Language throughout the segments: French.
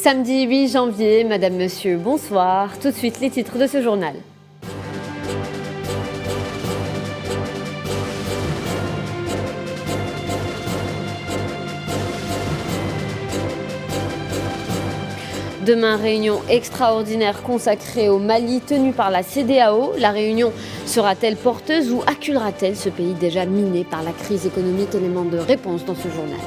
Samedi 8 janvier, Madame, Monsieur, bonsoir. Tout de suite, les titres de ce journal. Demain, réunion extraordinaire consacrée au Mali tenue par la CEDEAO. La réunion sera-t-elle porteuse ou acculera-t-elle ce pays déjà miné par la crise économique? Élément de réponse dans ce journal.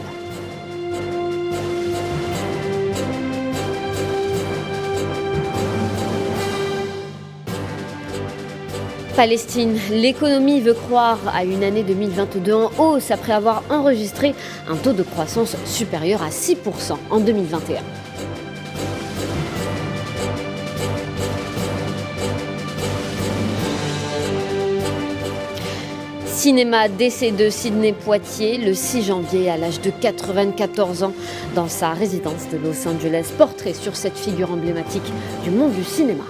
Palestine, l'économie veut croire à une année 2022 en hausse après avoir enregistré un taux de croissance supérieur à 6% en 2021. Cinéma, décès de Sidney Poitier le 6 janvier à l'âge de 94 ans dans sa résidence de Los Angeles. Portrait sur cette figure emblématique du monde du cinéma.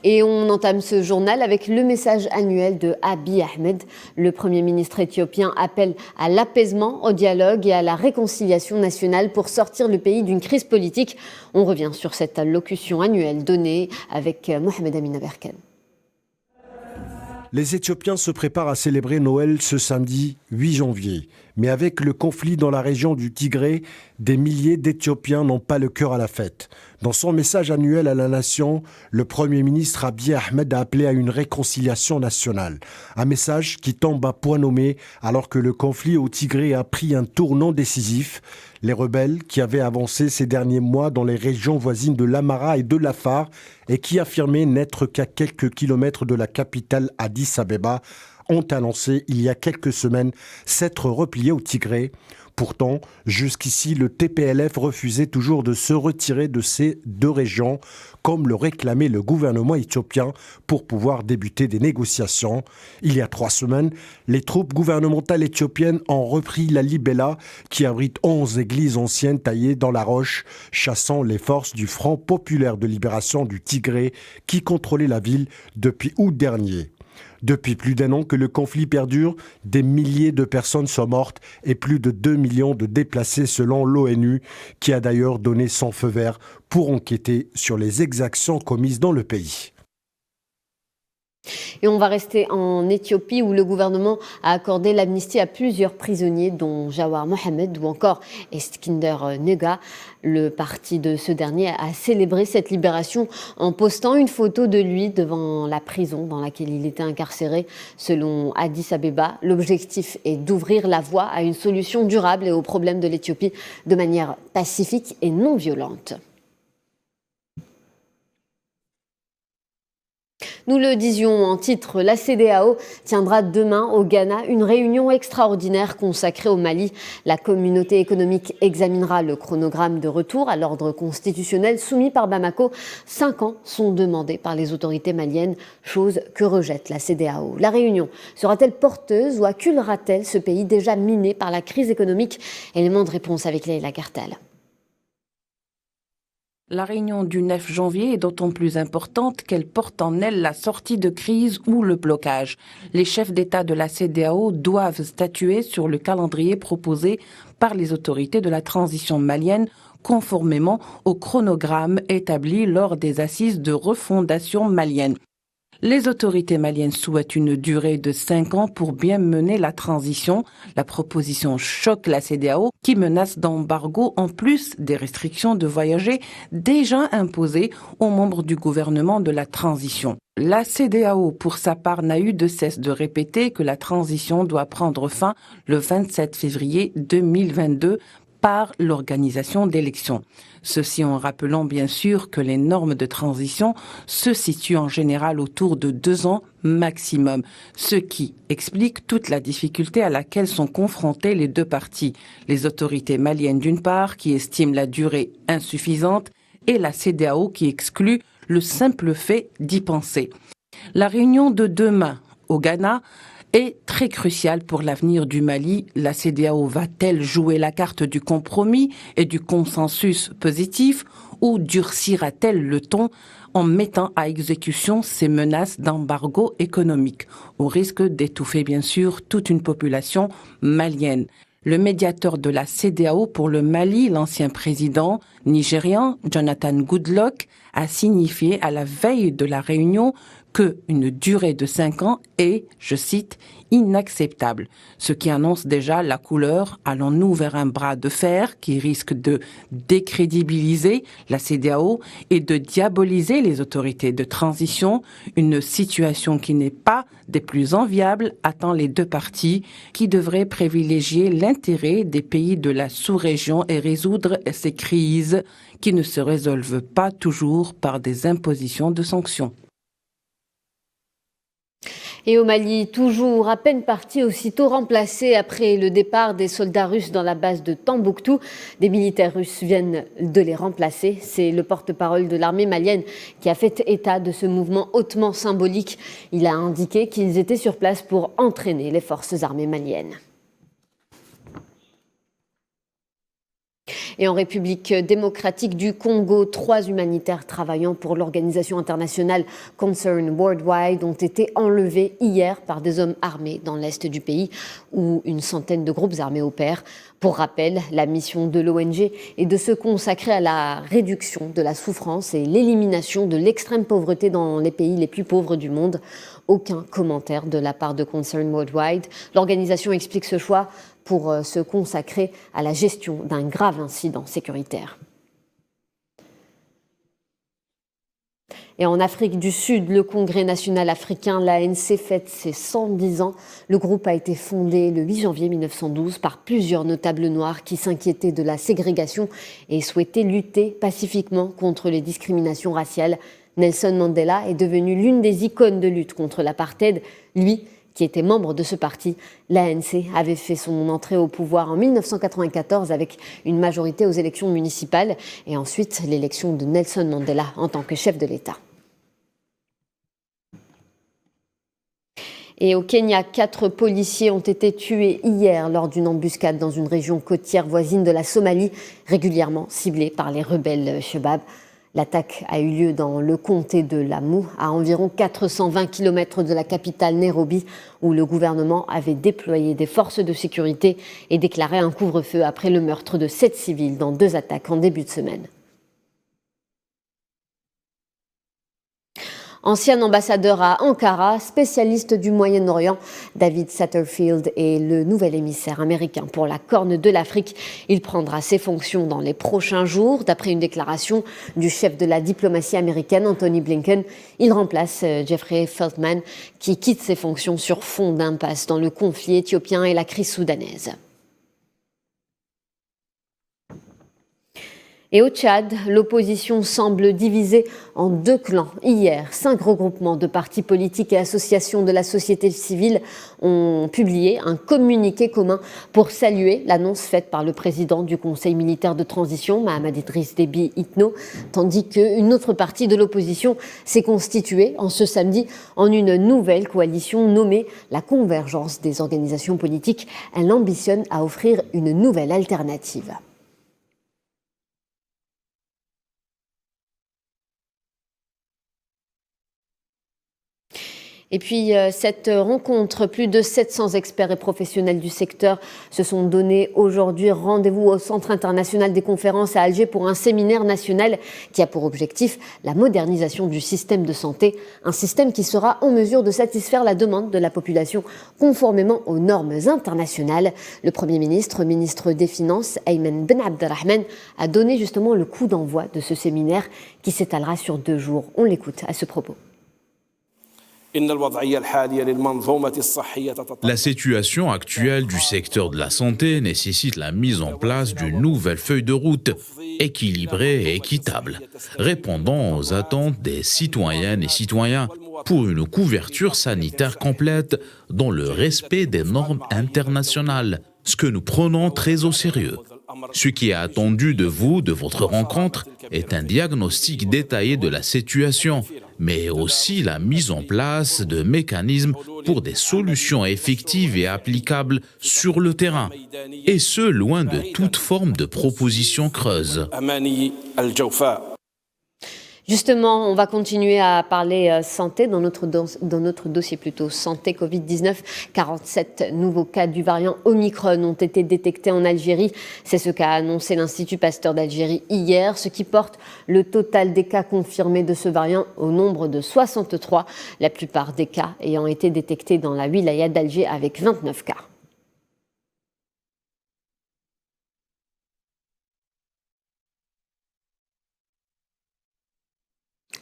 Et on entame ce journal avec le message annuel de Abiy Ahmed. Le Premier ministre éthiopien appelle à l'apaisement, au dialogue et à la réconciliation nationale pour sortir le pays d'une crise politique. On revient sur cette allocution annuelle donnée avec Mohamed Amin Aberkan. Les Éthiopiens se préparent à célébrer Noël ce samedi 8 janvier. Mais avec le conflit dans la région du Tigré, des milliers d'Éthiopiens n'ont pas le cœur à la fête. Dans son message annuel à la nation, le Premier ministre Abiy Ahmed a appelé à une réconciliation nationale. Un message qui tombe à point nommé alors que le conflit au Tigré a pris un tournant décisif. Les rebelles qui avaient avancé ces derniers mois dans les régions voisines de l'Amara et de l'Afar et qui affirmaient n'être qu'à quelques kilomètres de la capitale Addis Abeba ont annoncé il y a quelques semaines s'être repliés au Tigré. Pourtant, jusqu'ici, le TPLF refusait toujours de se retirer de ces deux régions, comme le réclamait le gouvernement éthiopien pour pouvoir débuter des négociations. Il y a 3 semaines, les troupes gouvernementales éthiopiennes ont repris la Libella, qui abrite 11 églises anciennes taillées dans la roche, chassant les forces du Front populaire de libération du Tigré, qui contrôlait la ville depuis août dernier. Depuis plus d'1 an que le conflit perdure, des milliers de personnes sont mortes et plus de 2 millions de déplacés selon l'ONU, qui a d'ailleurs donné son feu vert pour enquêter sur les exactions commises dans le pays. Et on va rester en Éthiopie où le gouvernement a accordé l'amnistie à plusieurs prisonniers dont Jawar Mohamed ou encore Eskinder Nega. Le parti de ce dernier a célébré cette libération en postant une photo de lui devant la prison dans laquelle il était incarcéré. Selon Addis Abeba, l'objectif est d'ouvrir la voie à une solution durable et aux problèmes de l'Éthiopie de manière pacifique et non violente. Nous le disions en titre, la CEDEAO tiendra demain au Ghana une réunion extraordinaire consacrée au Mali. La communauté économique examinera le chronogramme de retour à l'ordre constitutionnel soumis par Bamako. 5 ans sont demandés par les autorités maliennes, chose que rejette la CEDEAO. La réunion sera-t-elle porteuse ou acculera-t-elle ce pays déjà miné par la crise économique? Élément de réponse avec Leïla Cartel. La réunion du 9 janvier est d'autant plus importante qu'elle porte en elle la sortie de crise ou le blocage. Les chefs d'État de la CEDEAO doivent statuer sur le calendrier proposé par les autorités de la transition malienne, conformément au chronogramme établi lors des assises de refondation malienne. Les autorités maliennes souhaitent une durée de 5 ans pour bien mener la transition. La proposition choque la CEDEAO qui menace d'embargo en plus des restrictions de voyager déjà imposées aux membres du gouvernement de la transition. La CEDEAO, pour sa part, n'a eu de cesse de répéter que la transition doit prendre fin le 27 février 2022 par l'organisation d'élections. Ceci en rappelant bien sûr que les normes de transition se situent en général autour de 2 ans maximum, ce qui explique toute la difficulté à laquelle sont confrontés les deux parties. Les autorités maliennes d'une part qui estiment la durée insuffisante et la CEDEAO qui exclut le simple fait d'y penser. La réunion de demain au Ghana est très cruciale pour l'avenir du Mali. La CEDEAO va-t-elle jouer la carte du compromis et du consensus positif ou durcira-t-elle le ton en mettant à exécution ces menaces d'embargo économique, au risque d'étouffer bien sûr toute une population malienne? Le médiateur de la CEDEAO pour le Mali, l'ancien président nigérian Jonathan Goodluck, a signifié à la veille de la réunion qu'une durée de 5 ans est, je cite, inacceptable. Ce qui annonce déjà la couleur. Allons-nous vers un bras de fer qui risque de décrédibiliser la CEDEAO et de diaboliser les autorités de transition? Une situation qui n'est pas des plus enviables attend les deux parties qui devraient privilégier l'intérêt des pays de la sous-région et résoudre ces crises qui ne se résolvent pas toujours par des impositions de sanctions. Et au Mali, toujours à peine partis, aussitôt remplacés après le départ des soldats russes dans la base de Tombouctou. Des militaires russes viennent de les remplacer. C'est le porte-parole de l'armée malienne qui a fait état de ce mouvement hautement symbolique. Il a indiqué qu'ils étaient sur place pour entraîner les forces armées maliennes. Et en République démocratique du Congo, 3 humanitaires travaillant pour l'organisation internationale Concern Worldwide ont été enlevés hier par des hommes armés dans l'est du pays, où une centaine de groupes armés opèrent. Pour rappel, la mission de l'ONG est de se consacrer à la réduction de la souffrance et l'élimination de l'extrême pauvreté dans les pays les plus pauvres du monde. Aucun commentaire de la part de Concern Worldwide. L'organisation explique ce choix pour se consacrer à la gestion d'un grave incident sécuritaire. Et en Afrique du Sud, le Congrès national africain, l'ANC, fête ses 110 ans. Le groupe a été fondé le 8 janvier 1912 par plusieurs notables noirs qui s'inquiétaient de la ségrégation et souhaitaient lutter pacifiquement contre les discriminations raciales. Nelson Mandela est devenu l'une des icônes de lutte contre l'apartheid. Lui, qui était membre de ce parti, l'ANC avait fait son entrée au pouvoir en 1994 avec une majorité aux élections municipales et ensuite l'élection de Nelson Mandela en tant que chef de l'État. Et au Kenya, 4 policiers ont été tués hier lors d'une embuscade dans une région côtière voisine de la Somalie, régulièrement ciblée par les rebelles Shabab. L'attaque a eu lieu dans le comté de Lamu, à environ 420 km de la capitale Nairobi, où le gouvernement avait déployé des forces de sécurité et déclaré un couvre-feu après le meurtre de 7 civils dans 2 attaques en début de semaine. Ancien ambassadeur à Ankara, spécialiste du Moyen-Orient, David Satterfield est le nouvel émissaire américain pour la Corne de l'Afrique. Il prendra ses fonctions dans les prochains jours. D'après une déclaration du chef de la diplomatie américaine, Anthony Blinken, il remplace Jeffrey Feltman, qui quitte ses fonctions sur fond d'impasse dans le conflit éthiopien et la crise soudanaise. Et au Tchad, l'opposition semble divisée en 2 clans. Hier, 5 regroupements de partis politiques et associations de la société civile ont publié un communiqué commun pour saluer l'annonce faite par le président du Conseil militaire de transition, Mahamat Idriss Déby Itno, tandis qu'une autre partie de l'opposition s'est constituée en ce samedi en une nouvelle coalition nommée la Convergence des organisations politiques. Elle ambitionne à offrir une nouvelle alternative. Et puis cette rencontre, plus de 700 experts et professionnels du secteur se sont donnés aujourd'hui rendez-vous au Centre international des conférences à Alger pour un séminaire national qui a pour objectif la modernisation du système de santé, un système qui sera en mesure de satisfaire la demande de la population conformément aux normes internationales. Le Premier ministre, ministre des Finances, Ayman Ben Abdelrahman, a donné justement le coup d'envoi de ce séminaire qui s'étalera sur 2 jours. On l'écoute à ce propos. La situation actuelle du secteur de la santé nécessite la mise en place d'une nouvelle feuille de route équilibrée et équitable, répondant aux attentes des citoyennes et citoyens pour une couverture sanitaire complète dans le respect des normes internationales, ce que nous prenons très au sérieux. Ce qui est attendu de vous, de votre rencontre, est un diagnostic détaillé de la situation, mais aussi la mise en place de mécanismes pour des solutions effectives et applicables sur le terrain, et ce, loin de toute forme de proposition creuse. Justement, on va continuer à parler santé dans notre dossier plutôt santé Covid-19. 47 nouveaux cas du variant Omicron ont été détectés en Algérie. C'est ce qu'a annoncé l'Institut Pasteur d'Algérie hier, ce qui porte le total des cas confirmés de ce variant au nombre de 63, la plupart des cas ayant été détectés dans la wilaya d'Alger avec 29 cas.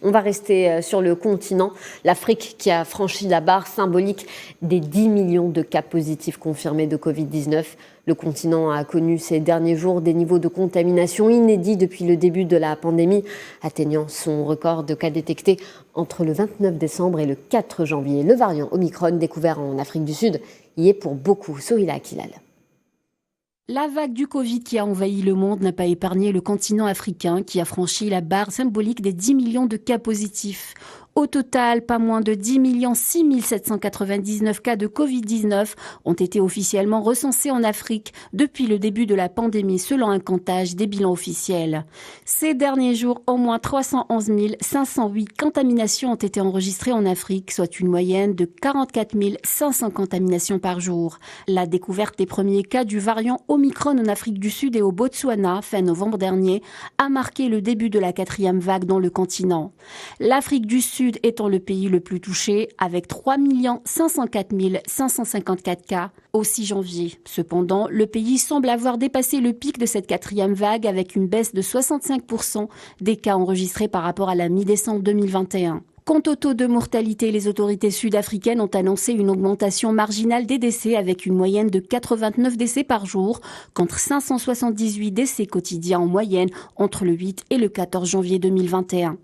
On va rester sur le continent, l'Afrique qui a franchi la barre symbolique des 10 millions de cas positifs confirmés de Covid-19. Le continent a connu ces derniers jours des niveaux de contamination inédits depuis le début de la pandémie, atteignant son record de cas détectés entre le 29 décembre et le 4 janvier. Le variant Omicron découvert en Afrique du Sud y est pour beaucoup. Sohila Akilal. La vague du Covid qui a envahi le monde n'a pas épargné le continent africain qui a franchi la barre symbolique des 10 millions de cas positifs. Au total, pas moins de 10 6 799 cas de Covid-19 ont été officiellement recensés en Afrique depuis le début de la pandémie selon un comptage des bilans officiels. Ces derniers jours, au moins 311 508 contaminations ont été enregistrées en Afrique, soit une moyenne de 44 500 contaminations par jour. La découverte des premiers cas du variant Omicron en Afrique du Sud et au Botswana, fin novembre dernier, a marqué le début de la 4e vague dans le continent. L'Afrique du Sud étant le pays le plus touché, avec 3 504 554 cas au 6 janvier. Cependant, le pays semble avoir dépassé le pic de cette 4e vague avec une baisse de 65% des cas enregistrés par rapport à la mi-décembre 2021. Quant au taux de mortalité, les autorités sud-africaines ont annoncé une augmentation marginale des décès avec une moyenne de 89 décès par jour, contre 578 décès quotidiens en moyenne entre le 8 et le 14 janvier 2021.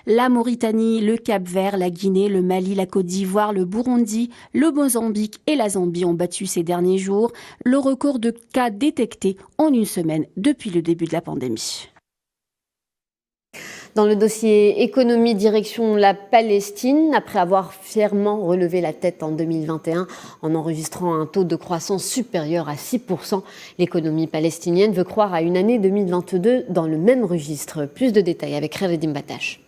La Mauritanie, le Cap-Vert, la Guinée, le Mali, la Côte d'Ivoire, le Burundi, le Mozambique et la Zambie ont battu ces derniers jours le record de cas détectés en une semaine depuis le début de la pandémie. Dans le dossier économie, direction la Palestine, après avoir fièrement relevé la tête en 2021 en enregistrant un taux de croissance supérieur à 6%, l'économie palestinienne veut croire à une année 2022 dans le même registre. Plus de détails avec Khaireddine Batache.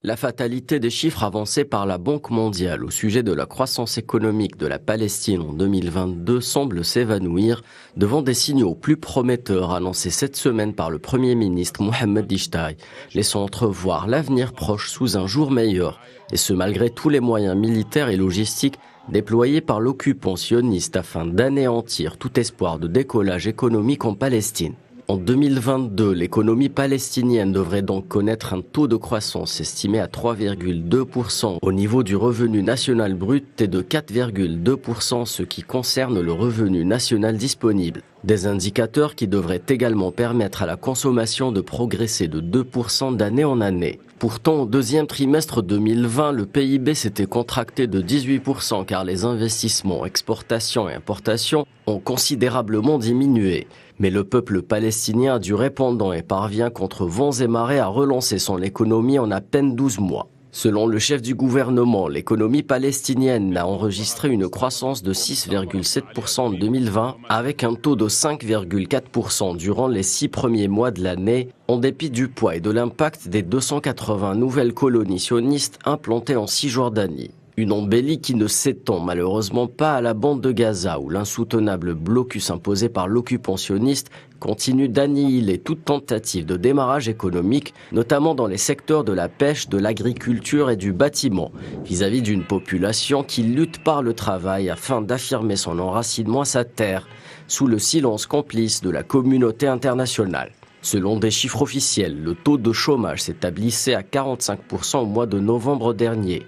La fatalité des chiffres avancés par la Banque mondiale au sujet de la croissance économique de la Palestine en 2022 semble s'évanouir devant des signaux plus prometteurs annoncés cette semaine par le Premier ministre Mohamed Ishtaï, laissant entrevoir l'avenir proche sous un jour meilleur, et ce malgré tous les moyens militaires et logistiques déployés par l'occupant sioniste afin d'anéantir tout espoir de décollage économique en Palestine. En 2022, l'économie palestinienne devrait donc connaître un taux de croissance estimé à 3,2% au niveau du revenu national brut et de 4,2% ce qui concerne le revenu national disponible. Des indicateurs qui devraient également permettre à la consommation de progresser de 2% d'année en année. Pourtant, au deuxième trimestre 2020, le PIB s'était contracté de 18% car les investissements, exportations et importations ont considérablement diminué. Mais le peuple palestinien a du répondant et parvient contre vents et marées à relancer son économie en à peine 12 mois. Selon le chef du gouvernement, l'économie palestinienne a enregistré une croissance de 6,7% en 2020 avec un taux de 5,4% durant les 6 premiers mois de l'année, en dépit du poids et de l'impact des 280 nouvelles colonies sionistes implantées en Cisjordanie. Une embellie qui ne s'étend malheureusement pas à la bande de Gaza où l'insoutenable blocus imposé par l'occupant sioniste continue d'annihiler toute tentative de démarrage économique, notamment dans les secteurs de la pêche, de l'agriculture et du bâtiment, vis-à-vis d'une population qui lutte par le travail afin d'affirmer son enracinement à sa terre, sous le silence complice de la communauté internationale. Selon des chiffres officiels, le taux de chômage s'établissait à 45% au mois de novembre dernier.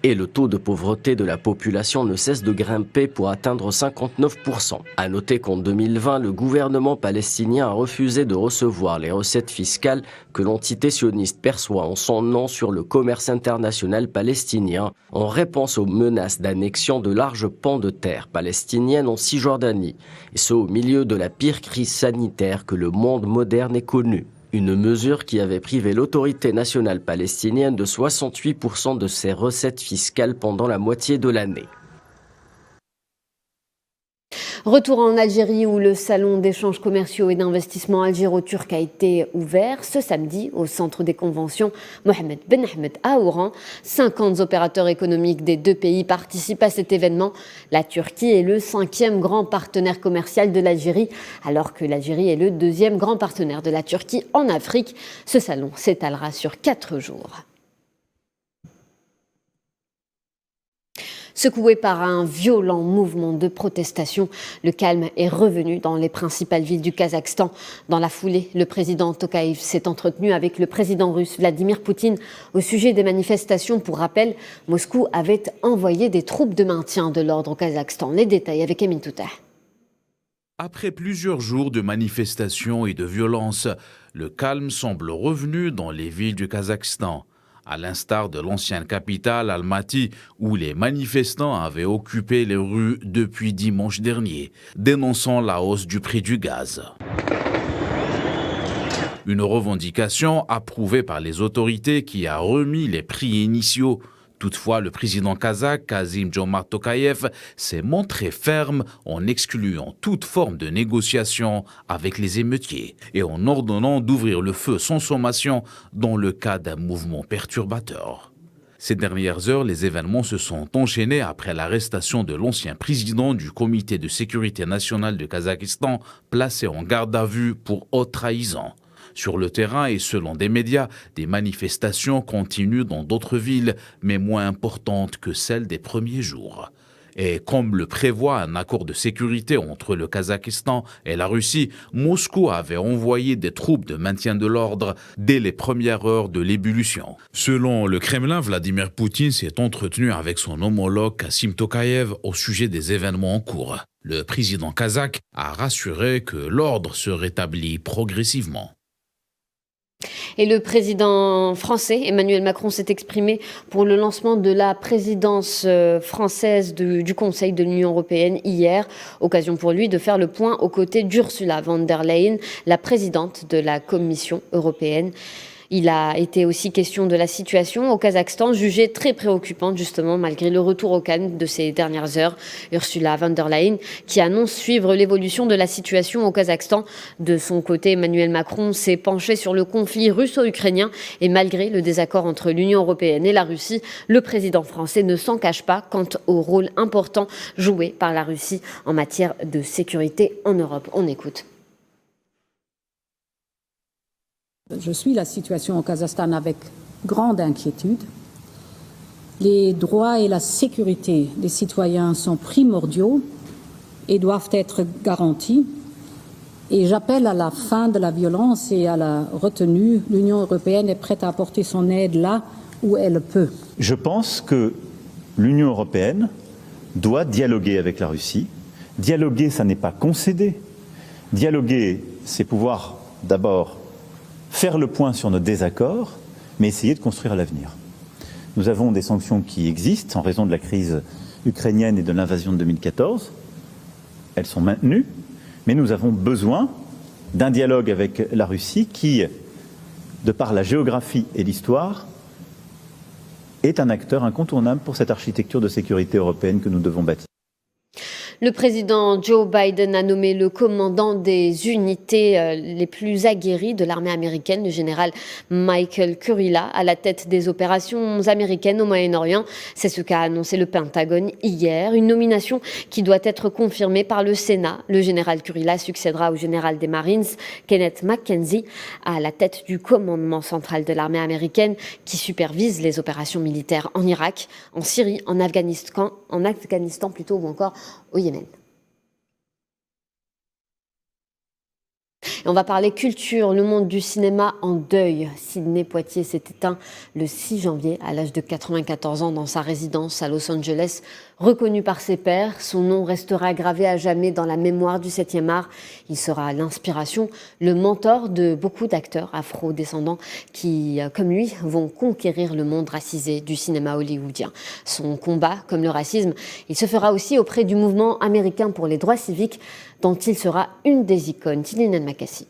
Et le taux de pauvreté de la population ne cesse de grimper pour atteindre 59%. À noter qu'en 2020, le gouvernement palestinien a refusé de recevoir les recettes fiscales que l'entité sioniste perçoit en son nom sur le commerce international palestinien, en réponse aux menaces d'annexion de larges pans de terre palestiniennes en Cisjordanie, et ce au milieu de la pire crise sanitaire que le monde moderne ait connue. Une mesure qui avait privé l'autorité nationale palestinienne de 68% de ses recettes fiscales pendant la moitié de l'année. Retour en Algérie où le salon d'échanges commerciaux et d'investissement algéro-turc a été ouvert ce samedi au centre des conventions Mohamed Ben Ahmed à Oran. 50 opérateurs économiques des deux pays participent à cet événement. La Turquie est le 5e grand partenaire commercial de l'Algérie, alors que l'Algérie est le 2e grand partenaire de la Turquie en Afrique. Ce salon s'étalera sur 4 jours. Secoué par un violent mouvement de protestation, le calme est revenu dans les principales villes du Kazakhstan. Dans la foulée, le président Tokayev s'est entretenu avec le président russe Vladimir Poutine au sujet des manifestations. Pour rappel, Moscou avait envoyé des troupes de maintien de l'ordre au Kazakhstan. Les détails avec Emin Touta. Après plusieurs jours de manifestations et de violences, le calme semble revenu dans les villes du Kazakhstan. À l'instar de l'ancienne capitale Almaty, où les manifestants avaient occupé les rues depuis dimanche dernier, dénonçant la hausse du prix du gaz. Une revendication approuvée par les autorités qui a remis les prix initiaux. Toutefois, le président kazakh Kassym-Jomart Tokayev s'est montré ferme en excluant toute forme de négociation avec les émeutiers et en ordonnant d'ouvrir le feu sans sommation dans le cas d'un mouvement perturbateur. Ces dernières heures, les événements se sont enchaînés après l'arrestation de l'ancien président du Comité de sécurité nationale du Kazakhstan, placé en garde à vue pour haute trahison. Sur le terrain et selon des médias, des manifestations continuent dans d'autres villes, mais moins importantes que celles des premiers jours. Et comme le prévoit un accord de sécurité entre le Kazakhstan et la Russie, Moscou avait envoyé des troupes de maintien de l'ordre dès les premières heures de l'ébullition. Selon le Kremlin, Vladimir Poutine s'est entretenu avec son homologue Kassym Tokayev au sujet des événements en cours. Le président kazakh a rassuré que l'ordre se rétablit progressivement. Et le président français Emmanuel Macron s'est exprimé pour le lancement de la présidence française du Conseil de l'Union européenne hier. Occasion pour lui de faire le point aux côtés d'Ursula von der Leyen, la présidente de la Commission européenne. Il a été aussi question de la situation au Kazakhstan, jugée très préoccupante justement malgré le retour au calme de ces dernières heures. Ursula von der Leyen qui annonce suivre l'évolution de la situation au Kazakhstan. De son côté, Emmanuel Macron s'est penché sur le conflit russo-ukrainien et malgré le désaccord entre l'Union européenne et la Russie, le président français ne s'en cache pas quant au rôle important joué par la Russie en matière de sécurité en Europe. On écoute. Je suis la situation au Kazakhstan avec grande inquiétude. Les droits et la sécurité des citoyens sont primordiaux et doivent être garantis. Et j'appelle à la fin de la violence et à la retenue. L'Union européenne est prête à apporter son aide là où elle peut. Je pense que l'Union européenne doit dialoguer avec la Russie. Dialoguer, ça n'est pas concéder. Dialoguer, c'est pouvoir d'abord faire le point sur nos désaccords, mais essayer de construire l'avenir. Nous avons des sanctions qui existent en raison de la crise ukrainienne et de l'invasion de 2014. Elles sont maintenues, mais nous avons besoin d'un dialogue avec la Russie qui, de par la géographie et l'histoire, est un acteur incontournable pour cette architecture de sécurité européenne que nous devons bâtir. Le président Joe Biden a nommé le commandant des unités les plus aguerries de l'armée américaine, le général Michael Kurilla, à la tête des opérations américaines au Moyen-Orient. C'est ce qu'a annoncé le Pentagone hier. Une nomination qui doit être confirmée par le Sénat. Le général Kurilla succédera au général des Marines, Kenneth McKenzie, à la tête du commandement central de l'armée américaine qui supervise les opérations militaires en Irak, en Syrie, en Afghanistan plutôt, ou encore au Yémen. Et on va parler culture, le monde du cinéma en deuil. Sidney Poitier s'est éteint le 6 janvier à l'âge de 94 ans dans sa résidence à Los Angeles. Reconnu par ses pairs, son nom restera gravé à jamais dans la mémoire du 7e art. Il sera l'inspiration, le mentor de beaucoup d'acteurs afro-descendants qui, comme lui, vont conquérir le monde racisé du cinéma hollywoodien. Son combat, comme le racisme, il se fera aussi auprès du mouvement américain pour les droits civiques, dont il sera une des icônes. Tilinan Makassi.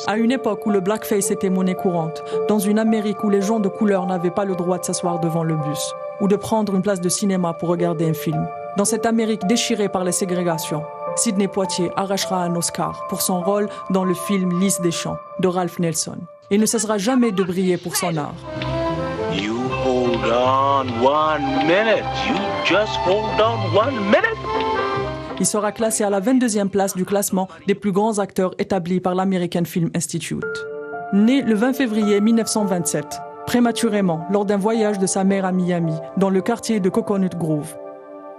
À une époque où le blackface était monnaie courante, dans une Amérique où les gens de couleur n'avaient pas le droit de s'asseoir devant le bus, ou de prendre une place de cinéma pour regarder un film. Dans cette Amérique déchirée par les ségrégations, Sidney Poitier arrachera un Oscar pour son rôle dans le film Lys des champs de Ralph Nelson. Il ne cessera jamais de briller pour son art. You hold on 1 minute. You just hold on 1 minute. Il sera classé à la 22e place du classement des plus grands acteurs établi par l'American Film Institute. Né le 20 février 1927, prématurément lors d'un voyage de sa mère à Miami, dans le quartier de Coconut Grove.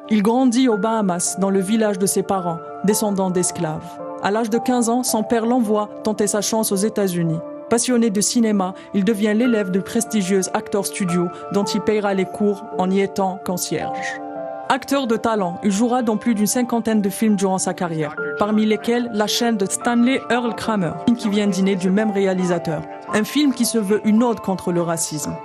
Il grandit aux Bahamas, dans le village de ses parents, descendants d'esclaves. À l'âge de 15 ans, son père l'envoie tenter sa chance aux États-Unis. Passionné de cinéma, il devient l'élève de prestigieuse Actors Studio, dont il paiera les cours en y étant concierge. Acteur de talent, il jouera dans plus d'une 50aine de films durant sa carrière, parmi lesquels la chaîne de Stanley Earl Kramer, qui vient dîner du même réalisateur. Un film qui se veut une ode contre le racisme.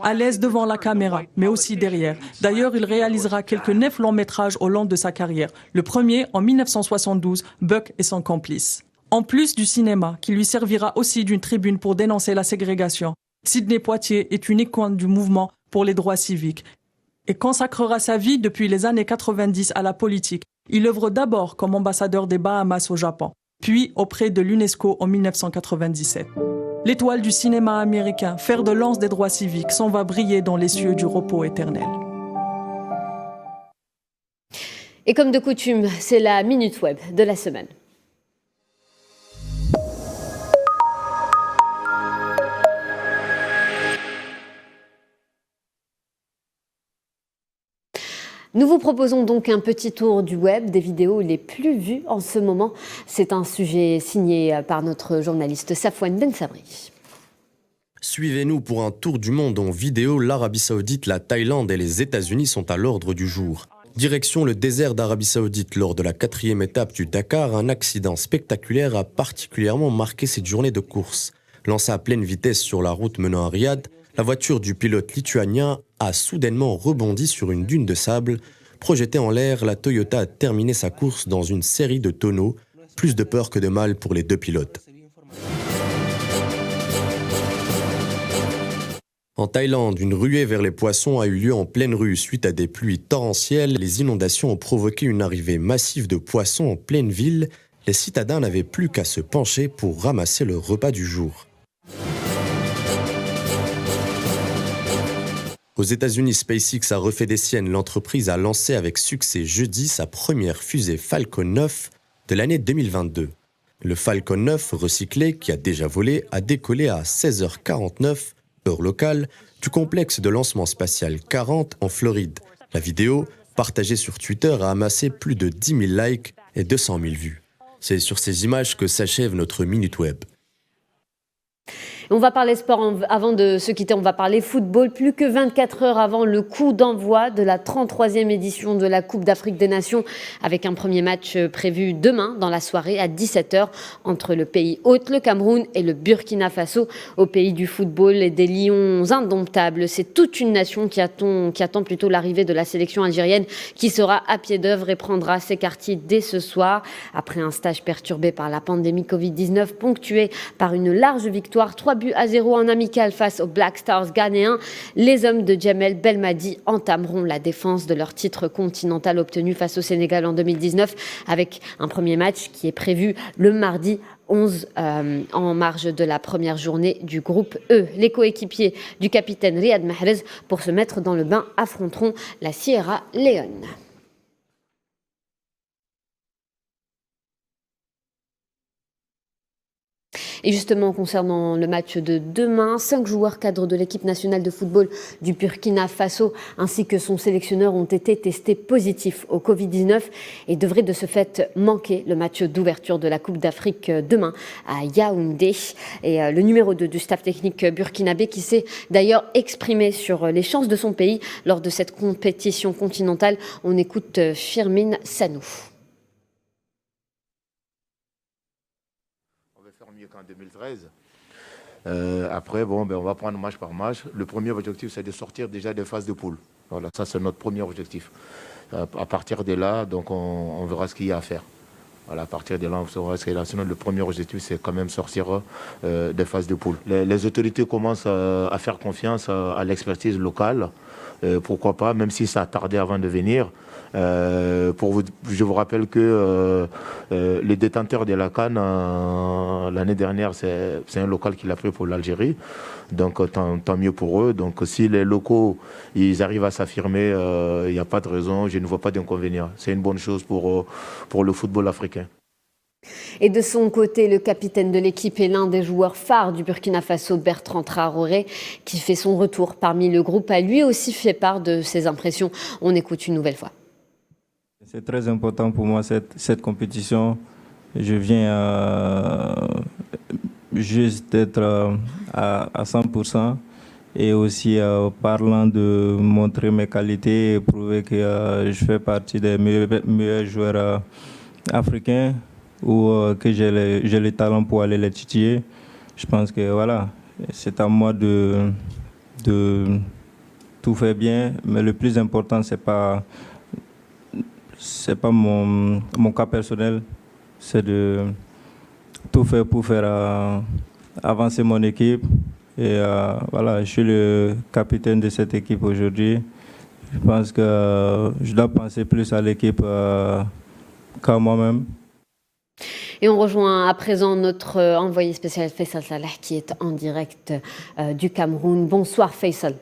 À l'aise devant la caméra, mais aussi derrière. D'ailleurs, il réalisera quelques 9 longs métrages au long de sa carrière. Le premier, en 1972, Buck et son complice. En plus du cinéma, qui lui servira aussi d'une tribune pour dénoncer la ségrégation, Sidney Poitier est une icône du mouvement pour les droits civiques et consacrera sa vie depuis les années 90 à la politique. Il œuvre d'abord comme ambassadeur des Bahamas au Japon, puis auprès de l'UNESCO en 1997. L'étoile du cinéma américain, fer de lance des droits civiques, s'en va briller dans les cieux du repos éternel. Et comme de coutume, c'est la Minute Web de la semaine. Nous vous proposons donc un petit tour du web, des vidéos les plus vues en ce moment. C'est un sujet signé par notre journaliste Safouane Ben Sabri. Suivez-nous pour un tour du monde en vidéo. L'Arabie Saoudite, la Thaïlande et les États-Unis sont à l'ordre du jour. Direction le désert d'Arabie Saoudite. Lors de la 4e étape du Dakar, un accident spectaculaire a particulièrement marqué cette journée de course. Lancée à pleine vitesse sur la route menant à Riyad, la voiture du pilote lituanien a soudainement rebondi sur une dune de sable. Projetée en l'air, la Toyota a terminé sa course dans une série de tonneaux. Plus de peur que de mal pour les deux pilotes. En Thaïlande, une ruée vers les poissons a eu lieu en pleine rue. Suite à des pluies torrentielles, les inondations ont provoqué une arrivée massive de poissons en pleine ville. Les citadins n'avaient plus qu'à se pencher pour ramasser le repas du jour. Aux États-Unis, SpaceX a refait des siennes. L'entreprise a lancé avec succès jeudi sa première fusée Falcon 9 de l'année 2022. Le Falcon 9 recyclé, qui a déjà volé, a décollé à 16h49, heure locale, du complexe de lancement spatial 40 en Floride. La vidéo, partagée sur Twitter, a amassé plus de 10 000 likes et 200 000 vues. C'est sur ces images que s'achève notre Minute Web. On va parler sport avant de se quitter, on va parler football. Plus que 24 heures avant le coup d'envoi de la 33e édition de la Coupe d'Afrique des Nations, avec un premier match prévu demain dans la soirée à 17h entre le pays hôte, le Cameroun, et le Burkina Faso. Au pays du football et des lions indomptables, c'est toute une nation qui attend plutôt l'arrivée de la sélection algérienne, qui sera à pied d'œuvre et prendra ses quartiers dès ce soir. Après un stage perturbé par la pandémie Covid-19, ponctué par une large victoire 3-0 en amical face aux Black Stars ghanéens, les hommes de Djamel Belmadi entameront la défense de leur titre continental obtenu face au Sénégal en 2019 avec un premier match qui est prévu le mardi 11 en marge de la première journée du groupe E. Les coéquipiers du capitaine Riyad Mahrez, pour se mettre dans le bain, affronteront la Sierra Leone. Et justement, concernant le match de demain, 5 joueurs cadres de l'équipe nationale de football du Burkina Faso ainsi que son sélectionneur ont été testés positifs au Covid-19 et devraient de ce fait manquer le match d'ouverture de la Coupe d'Afrique demain à Yaoundé. Et le numéro 2 du staff technique burkinabé qui s'est d'ailleurs exprimé sur les chances de son pays lors de cette compétition continentale. On écoute Firmin Sanou. En 2013. Après, on va prendre match par match. Le premier objectif, c'est de sortir déjà des phases de poule. Voilà, ça, c'est notre premier objectif. À partir de là, donc, on verra ce qu'il y a à faire. Voilà, à partir de là, on saura ce qu'il y a. Sinon, le premier objectif, c'est quand même sortir des phases de poule. Les autorités commencent à faire confiance à l'expertise locale. Pourquoi pas, même si ça a tardé avant de venir. Je vous rappelle que les détenteurs de la CAN, l'année dernière, c'est un local qui l'a pris pour l'Algérie. Donc tant mieux pour eux. Donc si les locaux ils arrivent à s'affirmer, il n'y a pas de raison, je ne vois pas d'inconvénient. C'est une bonne chose pour le football africain. Et de son côté, le capitaine de l'équipe est l'un des joueurs phares du Burkina Faso, Bertrand Traoré, qui fait son retour parmi le groupe, a lui aussi fait part de ses impressions. On écoute une nouvelle fois. C'est très important pour moi cette compétition. Je viens juste d'être à 100% et aussi parlant de montrer mes qualités et prouver que je fais partie des meilleurs joueurs africains ou que j'ai les talents pour aller les titiller. Je pense que voilà, c'est à moi de tout faire bien, mais le plus important c'est pas mon cas personnel, c'est de tout faire pour faire avancer mon équipe. Et voilà, je suis le capitaine de cette équipe aujourd'hui. Je pense que je dois penser plus à l'équipe qu'à moi-même. Et on rejoint à présent notre envoyé spécial Faisal Salah qui est en direct du Cameroun. Bonsoir Faisal.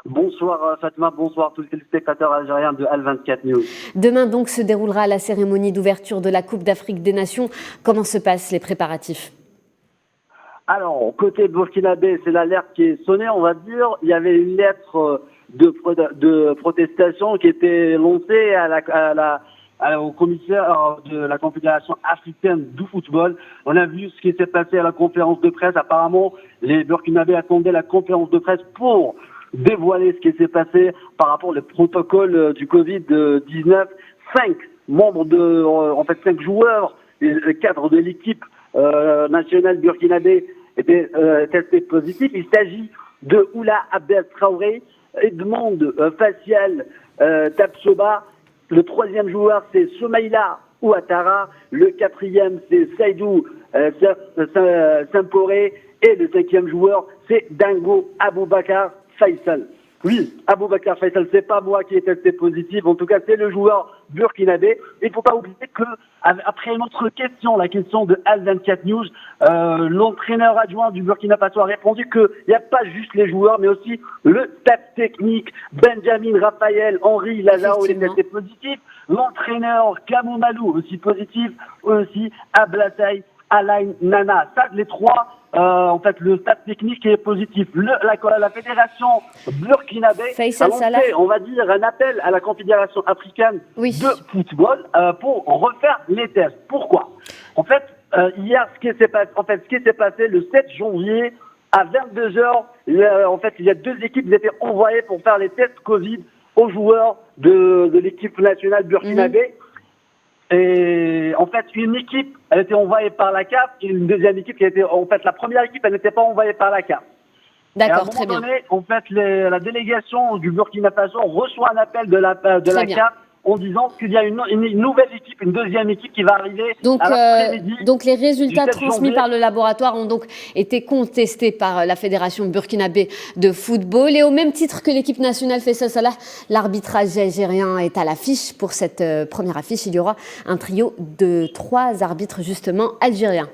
Bonsoir Fatma, bonsoir tous les téléspectateurs algériens de Al24 News. Demain donc se déroulera la cérémonie d'ouverture de la Coupe d'Afrique des Nations. Comment se passent les préparatifs? Alors, côté burkinabé, c'est l'alerte qui est sonnée, on va dire. Il y avait une lettre de protestation qui était lancée au commissaire de la Confédération africaine du football. On a vu ce qui s'est passé à la conférence de presse. Apparemment, les burkinabés attendaient la conférence de presse pour dévoiler ce qui s'est passé par rapport au protocole du Covid-19. 5 joueurs, cadres de l'équipe nationale burkinabé étaient testés positifs. Il s'agit de Oula Abdel Traoré, Edmond Facial Tapsoba. Le troisième joueur, c'est Soumaïla Ouattara. Le quatrième, c'est Saïdou Simporé. Et le cinquième joueur, c'est Dingo Aboubakar Faisal. Oui, Aboubakar Faisal, c'est pas moi qui ai testé positif. En tout cas, c'est le joueur burkinabé. Il ne faut pas oublier que, après une autre question, la question de Al24 News, l'entraîneur adjoint du Burkina Faso a répondu qu'il n'y a pas juste les joueurs, mais aussi le staff technique. Benjamin Raphaël, Henri Lazaro, il est testé positif. L'entraîneur Kamou Malou, aussi positif. Aussi Ablassay Alain Nana. Ça, les trois, le staff technique est positif. La fédération burkinabé a lancé, on va dire, un appel à la Confédération africaine de football pour refaire les tests. Pourquoi? En fait, hier, ce qui s'est passé le 7 janvier à 22h, il y a 2 équipes qui étaient envoyées pour faire les tests Covid aux joueurs de l'équipe nationale burkinabé. Et en fait, une équipe, elle était envoyée par la CAF, et une deuxième équipe qui était, la première équipe, elle n'était pas envoyée par la CAF. D'accord, très bien. Et à un moment donné, la délégation du Burkina Faso reçoit un appel de la CAF en disant qu'il y a une nouvelle équipe, une deuxième équipe qui va arriver à l'après-midi. Donc les résultats transmis par le laboratoire ont donc été contestés par la Fédération burkinabé de football. Et au même titre que l'équipe nationale Faisal Salah, l'arbitrage algérien est à l'affiche. Pour cette première affiche, il y aura un trio de 3 arbitres justement algériens.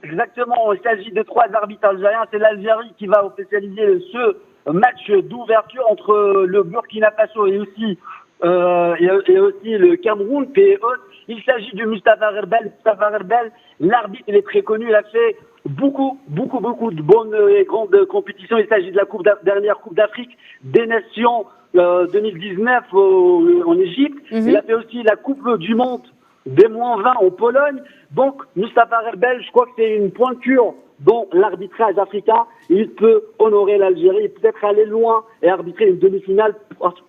Exactement, il s'agit de 3 arbitres algériens. C'est l'Algérie qui va officialiser ce match d'ouverture entre le Burkina Faso et aussi le Cameroun, PE. Il s'agit de Mustapha Herbel. Mustapha Herbel, l'arbitre, il est très connu. Il a fait beaucoup de bonnes et grandes compétitions. Il s'agit de la dernière Coupe d'Afrique des Nations 2019 en Égypte. Il a fait aussi la Coupe du Monde des -20 en Pologne. Donc, Mustapha Herbel, je crois que c'est une pointure dans l'arbitrage africain. Il peut honorer l'Algérie, peut-être aller loin et arbitrer une demi-finale.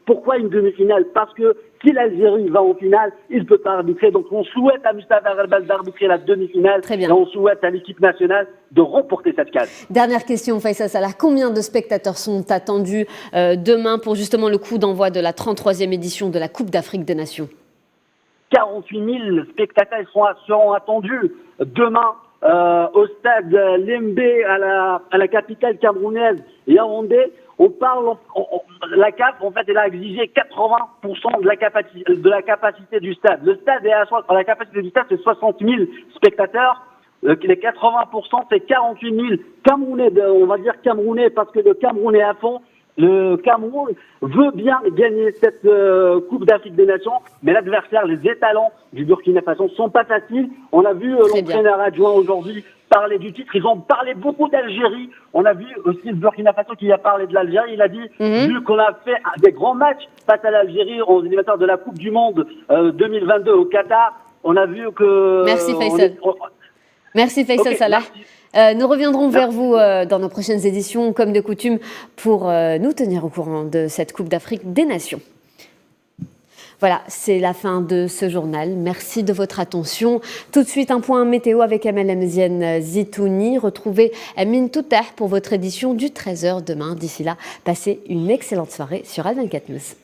Pourquoi une demi-finale? Parce que si l'Algérie va en finale, il ne peut pas arbitrer. Donc on souhaite à Mustapha Herbel d'arbitrer la demi-finale. Très bien. Et on souhaite à l'équipe nationale de remporter cette case. Dernière question, Faisal Salah. Combien de spectateurs sont attendus demain pour justement le coup d'envoi de la 33e édition de la Coupe d'Afrique des Nations? 48 000 spectateurs seront attendus demain au stade Lembe à la capitale camerounaise Yaoundé. On parle, la CAF, en fait, elle a exigé 80% de la capacité du stade. Le stade la capacité du stade, c'est 60 000 spectateurs. Les 80%, c'est 48 000 Camerounais, on va dire Camerounais, parce que le Cameroun est à fond. Le Cameroun veut bien gagner cette Coupe d'Afrique des Nations, mais l'adversaire, les étalons du Burkina Faso, sont pas faciles. On a vu l'entraîneur adjoint aujourd'hui parler du titre. Ils ont parlé beaucoup d'Algérie. On a vu aussi le Burkina Faso qui a parlé de l'Algérie. Il a dit, vu qu'on a fait des grands matchs face à l'Algérie aux éliminatoires de la Coupe du Monde 2022 au Qatar, on a vu que... Merci Faisal. Merci Faisal Salah. Nous reviendrons vers vous dans nos prochaines éditions, comme de coutume, pour nous tenir au courant de cette Coupe d'Afrique des Nations. Voilà, c'est la fin de ce journal. Merci de votre attention. Tout de suite, un point météo avec Amel Amzienne Zitouni. Retrouvez Amine Touter pour votre édition du 13h demain. D'ici là, passez une excellente soirée sur Al24 News.